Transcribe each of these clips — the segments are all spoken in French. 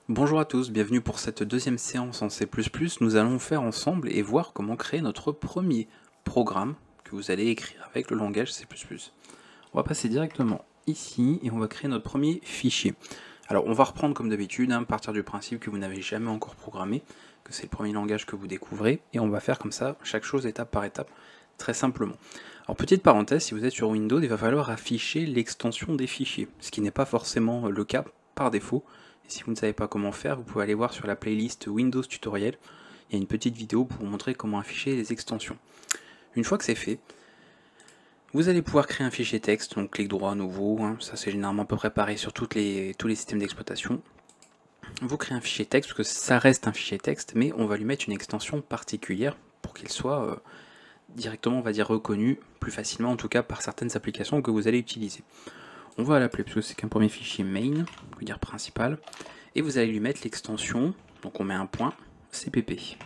Bonjour à tous, bienvenue pour cette deuxième séance en C++. Nous allons faire ensemble et voir comment créer notre premier programme que vous allez écrire avec le langage C++. On va passer directement ici et on va créer notre premier fichier. Alors on va reprendre comme d'habitude, à partir du principe que vous n'avez jamais encore programmé, que c'est le premier langage que vous découvrez, et on va faire comme ça, chaque chose étape par étape, très simplement. Alors petite parenthèse, si vous êtes sur Windows, il va falloir afficher l'extension des fichiers, ce qui n'est pas forcément le cas par défaut. Et si vous ne savez pas comment faire, vous pouvez aller voir sur la playlist Windows Tutoriel, il y a une petite vidéo pour vous montrer comment afficher les extensions. Une fois que c'est fait, vous allez pouvoir créer un fichier texte, donc clic droit, nouveau, ça c'est généralement à peu près pareil sur tous les systèmes d'exploitation. Vous créez un fichier texte, parce que ça reste un fichier texte, mais on va lui mettre une extension particulière pour qu'il soit directement, on va dire, reconnu plus facilement, en tout cas par certaines applications que vous allez utiliser. On va l'appeler, parce que c'est qu'un premier fichier main, on peut dire principal, et vous allez lui mettre l'extension, donc on met un point, CPP,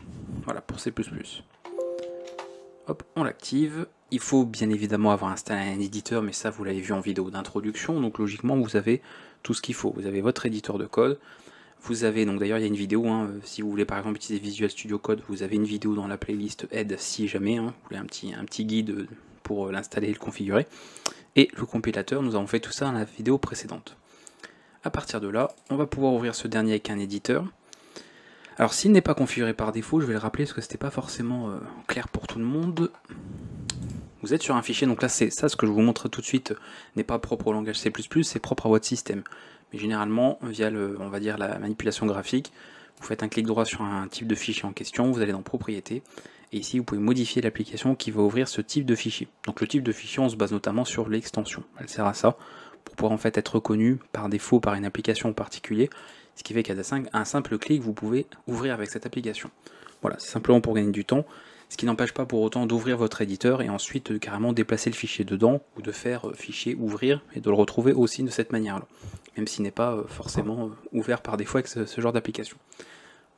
voilà, pour C++. Hop, on l'active. Il faut bien évidemment avoir installé un éditeur, mais ça vous l'avez vu en vidéo d'introduction, donc logiquement vous avez tout ce qu'il faut. Vous avez votre éditeur de code, vous avez, donc d'ailleurs il y a une vidéo, si vous voulez par exemple utiliser Visual Studio Code, vous avez une vidéo dans la playlist aide si jamais, vous voulez un petit guide pour l'installer et le configurer. Et le compilateur, nous avons fait tout ça dans la vidéo précédente. À partir de là, on va pouvoir ouvrir ce dernier avec un éditeur. Alors s'il n'est pas configuré par défaut, je vais le rappeler parce que c'était pas forcément clair pour tout le monde. Vous êtes sur un fichier, donc là c'est ça, ce que je vous montre tout de suite n'est pas propre au langage C++, c'est propre à votre système. Mais généralement, via on va dire la manipulation graphique, vous faites un clic droit sur un type de fichier en question, vous allez dans Propriétés, et ici vous pouvez modifier l'application qui va ouvrir ce type de fichier. Donc le type de fichier, on se base notamment sur l'extension. Elle sert à ça, pour pouvoir en fait être reconnu par défaut par une application en particulier, ce qui fait qu'à un simple clic, vous pouvez ouvrir avec cette application. Voilà, c'est simplement pour gagner du temps, ce qui n'empêche pas pour autant d'ouvrir votre éditeur et ensuite de carrément déplacer le fichier dedans, ou de faire fichier ouvrir et de le retrouver aussi de cette manière-là, même s'il n'est pas forcément ouvert par défaut avec ce genre d'application.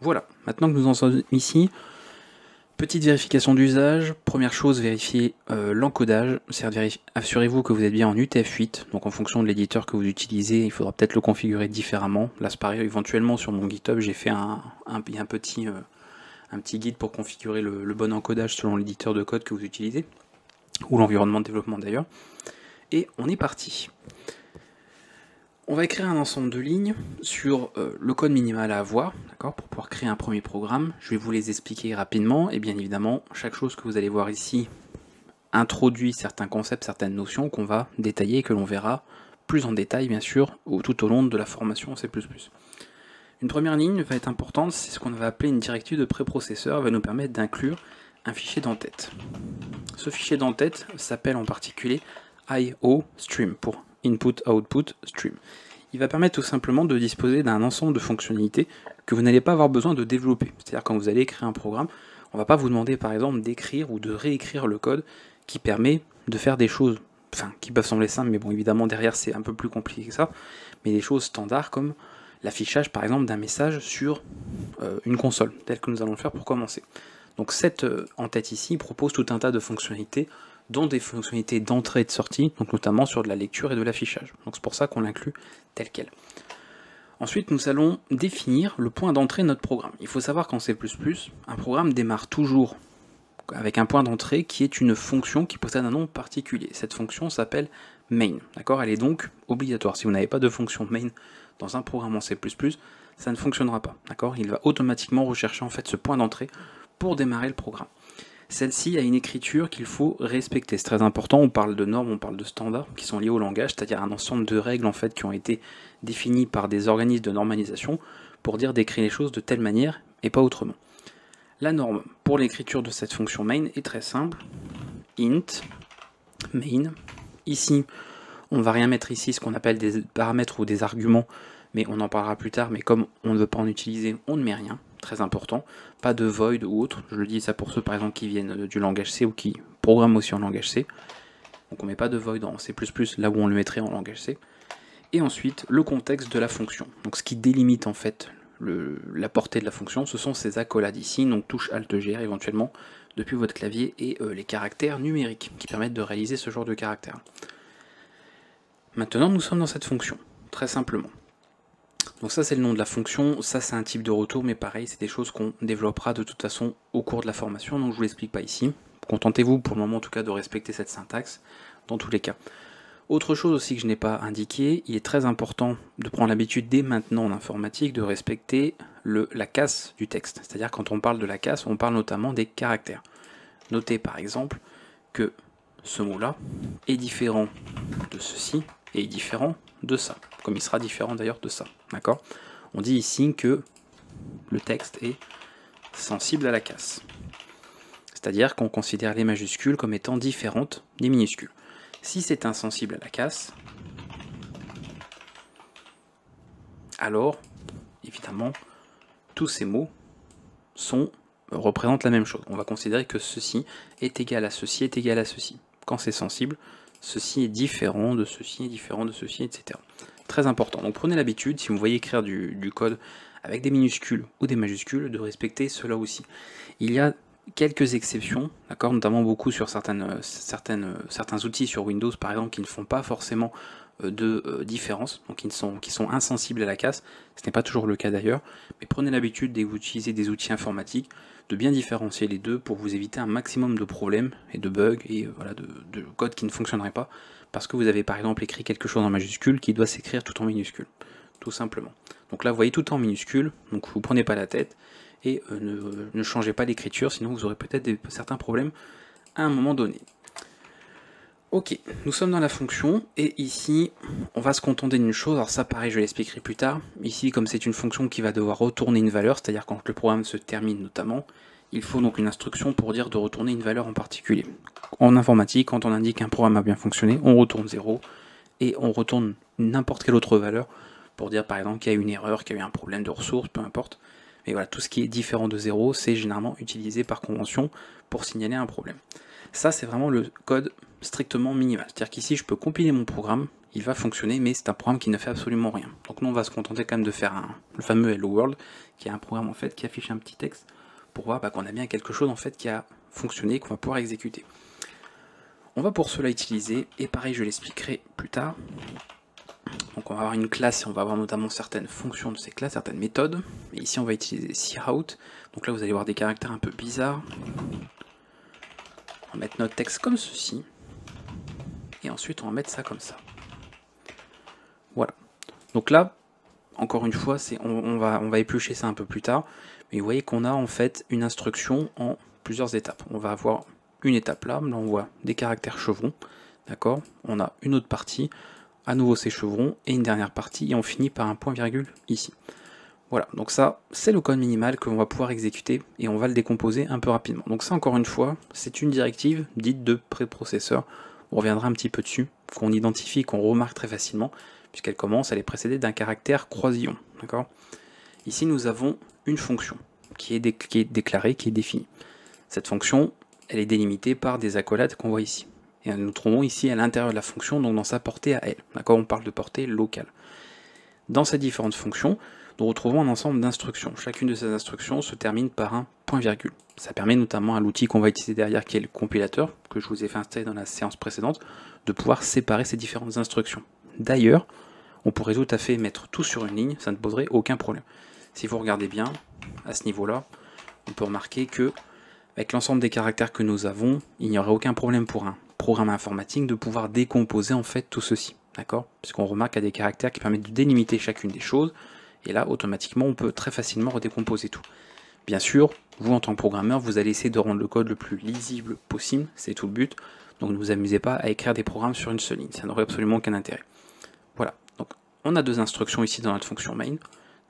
Voilà, maintenant que nous en sommes ici, petite vérification d'usage. Première chose, vérifiez l'encodage, c'est-à-dire assurez-vous que vous êtes bien en UTF-8, donc en fonction de l'éditeur que vous utilisez, il faudra peut-être le configurer différemment. Là c'est pareil, éventuellement sur mon GitHub j'ai fait un petit guide pour configurer le bon encodage selon l'éditeur de code que vous utilisez, ou l'environnement de développement d'ailleurs. Et on est parti. On va écrire un ensemble de lignes sur le code minimal à avoir, d'accord, pour pouvoir créer un premier programme. Je vais vous les expliquer rapidement, et bien évidemment, chaque chose que vous allez voir ici introduit certains concepts, certaines notions qu'on va détailler et que l'on verra plus en détail, bien sûr, tout au long de la formation en C++. Une première ligne va être importante, c'est ce qu'on va appeler une directive de préprocesseur, va nous permettre d'inclure un fichier d'entête. Ce fichier d'entête s'appelle en particulier IO_stream pour Input-Output Stream. Il va permettre tout simplement de disposer d'un ensemble de fonctionnalités que vous n'allez pas avoir besoin de développer. C'est-à-dire quand vous allez écrire un programme, on ne va pas vous demander par exemple d'écrire ou de réécrire le code qui permet de faire des choses, enfin qui peuvent sembler simples, mais bon évidemment derrière c'est un peu plus compliqué que ça, mais des choses standards comme l'affichage par exemple d'un message sur une console, tel que nous allons le faire pour commencer. Donc cette en-tête ici propose tout un tas de fonctionnalités, dont des fonctionnalités d'entrée et de sortie, donc notamment sur de la lecture et de l'affichage. Donc c'est pour ça qu'on l'inclut tel quel. Ensuite nous allons définir le point d'entrée de notre programme. Il faut savoir qu'en C++, un programme démarre toujours avec un point d'entrée qui est une fonction qui possède un nom particulier. Cette fonction s'appelle main, d'accord? Elle est donc obligatoire. Si vous n'avez pas de fonction main dans un programme en C++, ça ne fonctionnera pas, d'accord? Il va automatiquement rechercher en fait ce point d'entrée pour démarrer le programme. Celle-ci a une écriture qu'il faut respecter, c'est très important, on parle de normes, on parle de standards qui sont liés au langage, c'est-à-dire un ensemble de règles en fait qui ont été définies par des organismes de normalisation pour dire d'écrire les choses de telle manière et pas autrement. La norme pour l'écriture de cette fonction main est très simple, int main. Ici, on ne va rien mettre ici, ce qu'on appelle des paramètres ou des arguments, mais on en parlera plus tard, mais comme on ne veut pas en utiliser, on ne met rien, très important, pas de void ou autre, je le dis ça pour ceux par exemple qui viennent du langage C ou qui programment aussi en langage C, donc on ne met pas de void en C++, là où on le mettrait en langage C, et ensuite le contexte de la fonction, donc ce qui délimite en fait la portée de la fonction, ce sont ces accolades ici, donc touche Alt-G éventuellement depuis votre clavier et les caractères numériques qui permettent de réaliser ce genre de caractères. Maintenant nous sommes dans cette fonction, très simplement. Donc ça c'est le nom de la fonction, ça c'est un type de retour, mais pareil, c'est des choses qu'on développera de toute façon au cours de la formation, donc je vous l'explique pas ici. Contentez-vous pour le moment en tout cas de respecter cette syntaxe dans tous les cas. Autre chose aussi que je n'ai pas indiqué, il est très important de prendre l'habitude dès maintenant en informatique de respecter la casse du texte. C'est-à-dire quand on parle de la casse, on parle notamment des caractères. Notez par exemple que ce mot-là est différent de ceci et est différent de ça, comme il sera différent d'ailleurs de ça. D'accord ? On dit ici que le texte est sensible à la casse. C'est-à-dire qu'on considère les majuscules comme étant différentes des minuscules. Si c'est insensible à la casse, alors, évidemment, tous ces mots représentent la même chose. On va considérer que ceci est égal à ceci est égal à ceci. Quand c'est sensible, ceci est différent de ceci, est différent de ceci, etc. Très important. Donc prenez l'habitude, si vous voyez écrire du code avec des minuscules ou des majuscules, de respecter cela aussi. Il y a quelques exceptions, d'accord, notamment beaucoup sur certains outils sur Windows par exemple qui ne font pas forcément de différence, donc qui sont insensibles à la casse. Ce n'est pas toujours le cas d'ailleurs, mais prenez l'habitude dès que vous utilisez des outils informatiques de bien différencier les deux pour vous éviter un maximum de problèmes et de bugs et voilà, de code qui ne fonctionnerait pas parce que vous avez par exemple écrit quelque chose en majuscule qui doit s'écrire tout en minuscule, tout simplement. Donc là vous voyez tout en minuscule, donc vous prenez pas la tête et ne changez pas l'écriture, sinon vous aurez peut-être certains problèmes à un moment donné. Ok, nous sommes dans la fonction, et ici, on va se contenter d'une chose, alors ça pareil je l'expliquerai plus tard. Ici, comme c'est une fonction qui va devoir retourner une valeur, c'est-à-dire quand le programme se termine notamment, il faut donc une instruction pour dire de retourner une valeur en particulier. En informatique, quand on indique qu'un programme a bien fonctionné, on retourne 0, et on retourne n'importe quelle autre valeur, pour dire par exemple qu'il y a une erreur, qu'il y a eu un problème de ressources, peu importe. Mais voilà, tout ce qui est différent de 0, c'est généralement utilisé par convention pour signaler un problème. Ça, c'est vraiment le code strictement minimal. C'est-à-dire qu'ici, je peux compiler mon programme, il va fonctionner, mais c'est un programme qui ne fait absolument rien. Donc nous, on va se contenter quand même de faire le fameux Hello World, qui est un programme en fait qui affiche un petit texte pour voir qu'on a bien quelque chose en fait qui a fonctionné, qu'on va pouvoir exécuter. On va pour cela utiliser, et pareil, je l'expliquerai plus tard. Donc on va avoir une classe et on va avoir notamment certaines fonctions de ces classes, certaines méthodes. Et ici on va utiliser cout. Donc là vous allez voir des caractères un peu bizarres. On va mettre notre texte comme ceci. Et ensuite on va mettre ça comme ça. Voilà. Donc là, encore une fois, on va éplucher ça un peu plus tard. Mais vous voyez qu'on a en fait une instruction en plusieurs étapes. On va avoir une étape là on voit des caractères chevrons. D'accord. On a une autre partie. À nouveau ces chevrons, et une dernière partie, et on finit par un point virgule ici. Voilà, donc ça, c'est le code minimal que l'on va pouvoir exécuter, et on va le décomposer un peu rapidement. Donc ça, encore une fois, c'est une directive dite de préprocesseur. On reviendra un petit peu dessus, qu'on identifie, qu'on remarque très facilement, puisqu'elle commence, elle est précédée d'un caractère croisillon. D'accord. Ici, nous avons une fonction qui est déclarée, qui est définie. Cette fonction, elle est délimitée par des accolades qu'on voit ici. Et nous trouvons ici à l'intérieur de la fonction, donc dans sa portée à elle. D'accord, on parle de portée locale. Dans ces différentes fonctions, nous retrouvons un ensemble d'instructions. Chacune de ces instructions se termine par un point-virgule. Ça permet notamment à l'outil qu'on va utiliser derrière, qui est le compilateur, que je vous ai fait installer dans la séance précédente, de pouvoir séparer ces différentes instructions. D'ailleurs, on pourrait tout à fait mettre tout sur une ligne, ça ne poserait aucun problème. Si vous regardez bien, à ce niveau-là, on peut remarquer que, avec l'ensemble des caractères que nous avons, il n'y aurait aucun problème pour un programme informatique de pouvoir décomposer en fait tout ceci, d'accord, puisqu'on remarque qu'il y a des caractères qui permettent de délimiter chacune des choses, et là automatiquement on peut très facilement redécomposer tout. Bien sûr, vous en tant que programmeur, vous allez essayer de rendre le code le plus lisible possible, c'est tout le but, donc ne vous amusez pas à écrire des programmes sur une seule ligne, ça n'aurait absolument aucun intérêt. Voilà, donc on a deux instructions ici dans notre fonction main,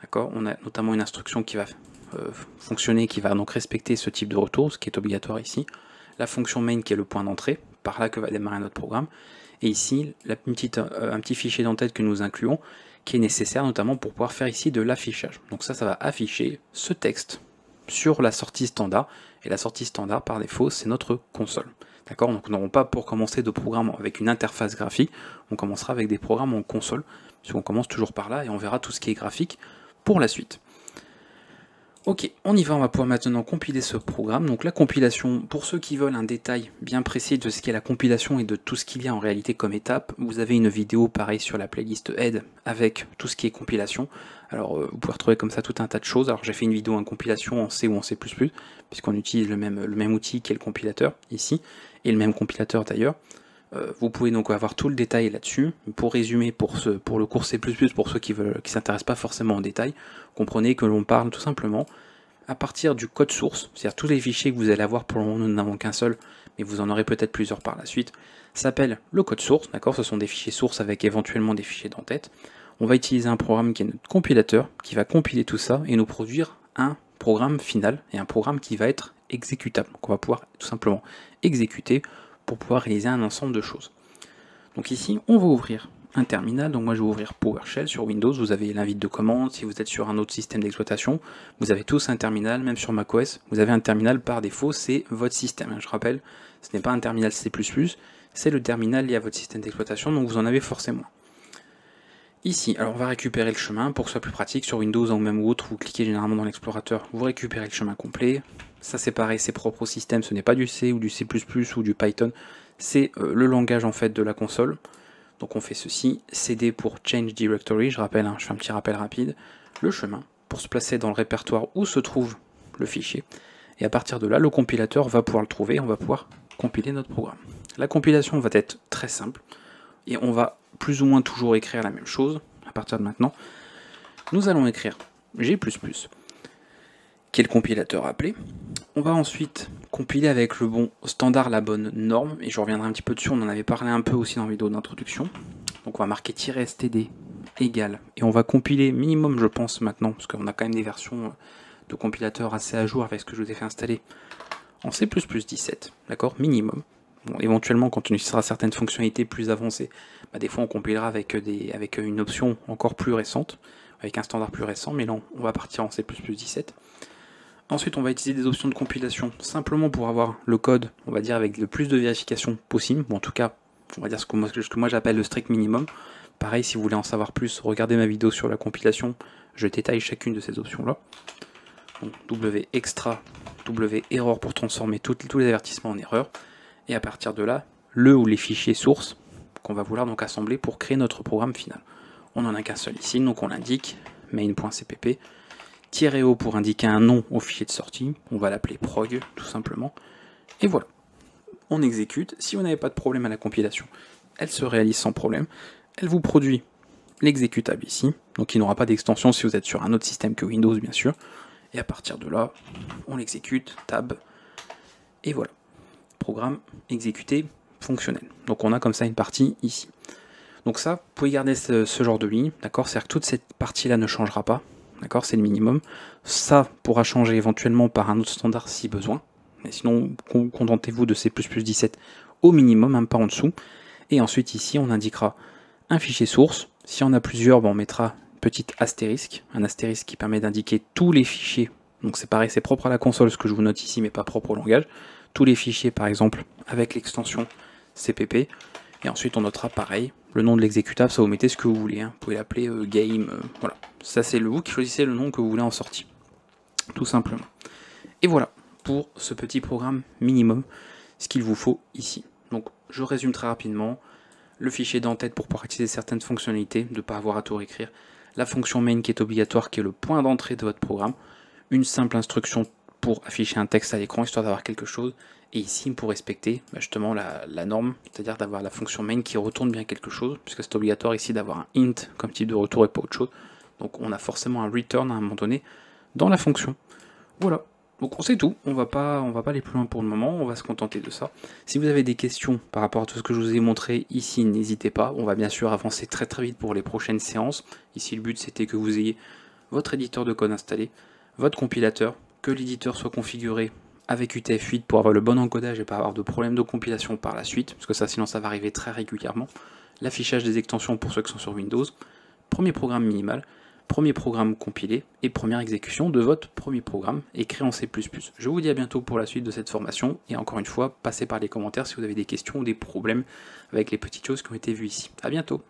d'accord, on a notamment une instruction qui va fonctionner, qui va donc respecter ce type de retour, ce qui est obligatoire ici, la fonction main qui est le point d'entrée, par là que va démarrer notre programme, et ici un petit fichier d'entête que nous incluons, qui est nécessaire notamment pour pouvoir faire ici de l'affichage. Donc ça va afficher ce texte sur la sortie standard, et la sortie standard par défaut c'est notre console. D'accord, donc nous n'aurons pas pour commencer de programme avec une interface graphique, on commencera avec des programmes en console, puisqu'on commence toujours par là, et on verra tout ce qui est graphique pour la suite. Ok, on y va, on va pouvoir maintenant compiler ce programme. Donc la compilation, pour ceux qui veulent un détail bien précis de ce qu'est la compilation et de tout ce qu'il y a en réalité comme étape, vous avez une vidéo pareil sur la playlist aide avec tout ce qui est compilation. Alors vous pouvez retrouver comme ça tout un tas de choses. Alors j'ai fait une vidéo en compilation en C ou en C++, puisqu'on utilise le même outil qui est le compilateur ici, et le même compilateur d'ailleurs. Vous pouvez donc avoir tout le détail là-dessus. Pour résumer, pour le cours C++, pour ceux qui ne s'intéressent pas forcément en détail, comprenez que l'on parle tout simplement à partir du code source, c'est-à-dire tous les fichiers que vous allez avoir, pour le moment nous n'en avons qu'un seul, mais vous en aurez peut-être plusieurs par la suite, s'appelle le code source, d'accord? Ce sont des fichiers sources avec éventuellement des fichiers d'entête. On va utiliser un programme qui est notre compilateur, qui va compiler tout ça et nous produire un programme final, et un programme qui va être exécutable. Donc on va pouvoir tout simplement exécuter pour pouvoir réaliser un ensemble de choses. Donc ici, on va ouvrir un terminal, donc moi je vais ouvrir PowerShell sur Windows, vous avez l'invite de commande, si vous êtes sur un autre système d'exploitation, vous avez tous un terminal, même sur macOS, vous avez un terminal par défaut, c'est votre système. Je rappelle, ce n'est pas un terminal C++, c'est le terminal lié à votre système d'exploitation, donc vous en avez forcément. Ici, alors on va récupérer le chemin, pour que ce soit plus pratique, sur Windows ou même autre, vous cliquez généralement dans l'explorateur, vous récupérez le chemin complet. Ça c'est pareil, c'est propre au système, ce n'est pas du C ou du C++ ou du Python, c'est le langage en fait de la console. Donc on fait ceci, CD pour Change Directory, je rappelle, je fais un petit rappel rapide, le chemin pour se placer dans le répertoire où se trouve le fichier. Et à partir de là, le compilateur va pouvoir le trouver, on va pouvoir compiler notre programme. La compilation va être très simple, et on va plus ou moins toujours écrire la même chose à partir de maintenant. Nous allons écrire G++, qui est le compilateur appelé. On va ensuite compiler avec le bon standard, la bonne norme, et je reviendrai un petit peu dessus, on en avait parlé un peu aussi dans la vidéo d'introduction. Donc on va marquer -std égale, et on va compiler minimum, je pense maintenant, parce qu'on a quand même des versions de compilateurs assez à jour avec ce que je vous ai fait installer, en C++ 17, d'accord, minimum. Bon, éventuellement, quand on utilisera certaines fonctionnalités plus avancées, des fois on compilera avec une option encore plus récente, avec un standard plus récent, mais là on va partir en C++ 17. Ensuite, on va utiliser des options de compilation, simplement pour avoir le code, on va dire, avec le plus de vérification possible, ou en tout cas, on va dire ce que moi j'appelle le strict minimum. Pareil, si vous voulez en savoir plus, regardez ma vidéo sur la compilation, je détaille chacune de ces options-là. Donc, W extra, W error pour transformer tous les avertissements en erreur, et à partir de là, le ou les fichiers sources qu'on va vouloir donc assembler pour créer notre programme final. On n'en a qu'un seul ici, donc on l'indique, main.cpp, -o pour indiquer un nom au fichier de sortie, on va l'appeler prog tout simplement, et voilà. On exécute, si vous n'avez pas de problème à la compilation, elle se réalise sans problème, elle vous produit l'exécutable ici, donc il n'aura pas d'extension si vous êtes sur un autre système que Windows bien sûr, et à partir de là, on l'exécute, tab, et voilà. Programme exécuté fonctionnel. Donc on a comme ça une partie ici. Donc ça, vous pouvez garder ce genre de ligne, d'accord? C'est-à-dire que toute cette partie-là ne changera pas, d'accord? C'est le minimum. Ça pourra changer éventuellement par un autre standard si besoin, mais sinon, contentez-vous de C++ 17 au minimum, pas en dessous. Et ensuite ici, on indiquera un fichier source. Si on a plusieurs, on mettra une petite astérisque, un astérisque qui permet d'indiquer tous les fichiers. Donc c'est pareil, c'est propre à la console ce que je vous note ici, mais pas propre au langage. Tous les fichiers par exemple avec l'extension CPP, et ensuite on notera pareil, le nom de l'exécutable, ça vous mettez ce que vous voulez, vous pouvez l'appeler game, voilà, ça c'est vous qui choisissez le nom que vous voulez en sortie, tout simplement. Et voilà, pour ce petit programme minimum, ce qu'il vous faut ici. Donc je résume très rapidement, le fichier d'entête pour pouvoir utiliser certaines fonctionnalités, de ne pas avoir à tout réécrire, la fonction main qui est obligatoire, qui est le point d'entrée de votre programme, une simple instruction pour afficher un texte à l'écran, histoire d'avoir quelque chose, et ici pour respecter justement la norme, c'est-à-dire d'avoir la fonction main qui retourne bien quelque chose, puisque c'est obligatoire ici d'avoir un int comme type de retour et pas autre chose, donc on a forcément un return à un moment donné dans la fonction. Voilà, donc on sait tout, on va pas aller plus loin pour le moment, on va se contenter de ça. Si vous avez des questions par rapport à tout ce que je vous ai montré ici, n'hésitez pas, on va bien sûr avancer très très vite pour les prochaines séances. Ici le but c'était que vous ayez votre éditeur de code installé, votre compilateur, que l'éditeur soit configuré avec UTF-8 pour avoir le bon encodage et pas avoir de problème de compilation par la suite, parce que ça sinon ça va arriver très régulièrement. L'affichage des extensions pour ceux qui sont sur Windows, premier programme minimal, premier programme compilé et première exécution de votre premier programme écrit en C++. Je vous dis à bientôt pour la suite de cette formation, et encore une fois, passez par les commentaires si vous avez des questions ou des problèmes avec les petites choses qui ont été vues ici. A bientôt.